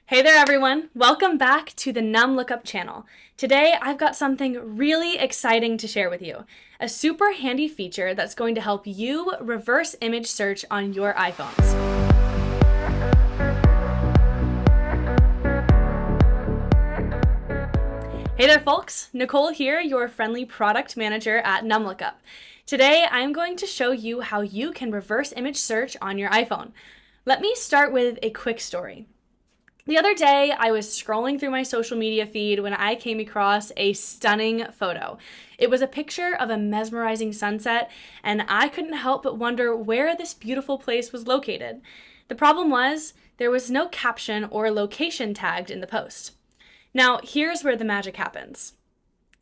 Hey there everyone, welcome back to the NumLookup channel. Today I've got something really exciting to share with you. A super handy feature that's going to help you reverse image search on your iPhones. Hey there folks, Nicole here, your friendly product manager at NumLookup. Today I'm going to show you how you can reverse image search on your iPhone. Let me start with a quick story. The other day, I was scrolling through my social media feed when I came across a stunning photo. It was a picture of a mesmerizing sunset, and I couldn't help but wonder where this beautiful place was located. The problem was, there was no caption or location tagged in the post. Now, here's where the magic happens.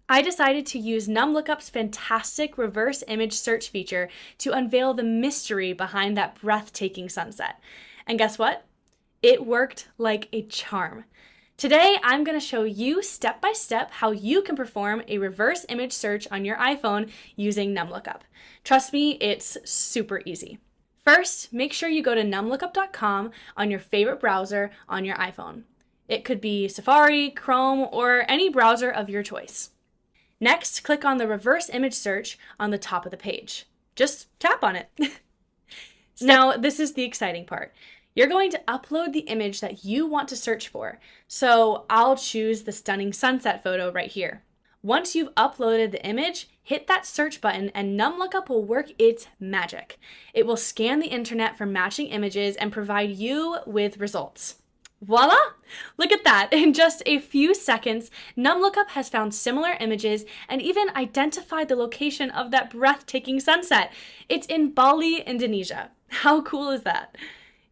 I decided to use NumLookup's fantastic reverse image search feature to unveil the mystery behind that breathtaking sunset. And guess what? It worked like a charm. Today, I'm going to show you step by step how you can perform a reverse image search on your iPhone using NumLookup. Trust me, it's super easy. First, make sure you go to numlookup.com on your favorite browser on your iPhone. It could be Safari, Chrome, or any browser of your choice. Next, click on the reverse image search on the top of the page. Just tap on it. Now, this is the exciting part. You're going to upload the image that you want to search for. So I'll choose the stunning sunset photo right here. Once you've uploaded the image, hit that search button and NumLookup will work its magic. It will scan the internet for matching images and provide you with results. Voila! Look at that. In just a few seconds, NumLookup has found similar images and even identified the location of that breathtaking sunset. It's in Bali, Indonesia. How cool is that?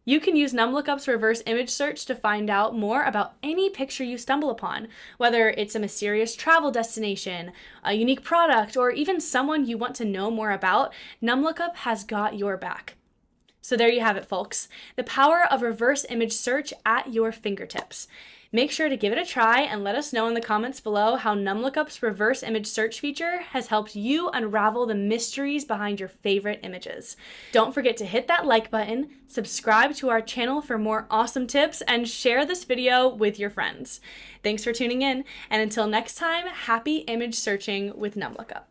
You can use NumLookup's reverse image search to find out more about any picture you stumble upon, whether it's a mysterious travel destination, a unique product, or even someone you want to know more about. NumLookup has got your back. So there you have it, folks. The power of reverse image search at your fingertips. Make sure to give it a try and let us know in the comments below how NumLookup's reverse image search feature has helped you unravel the mysteries behind your favorite images. Don't forget to hit that like button, subscribe to our channel for more awesome tips, and share this video with your friends. Thanks for tuning in, and until next time, happy image searching with NumLookup.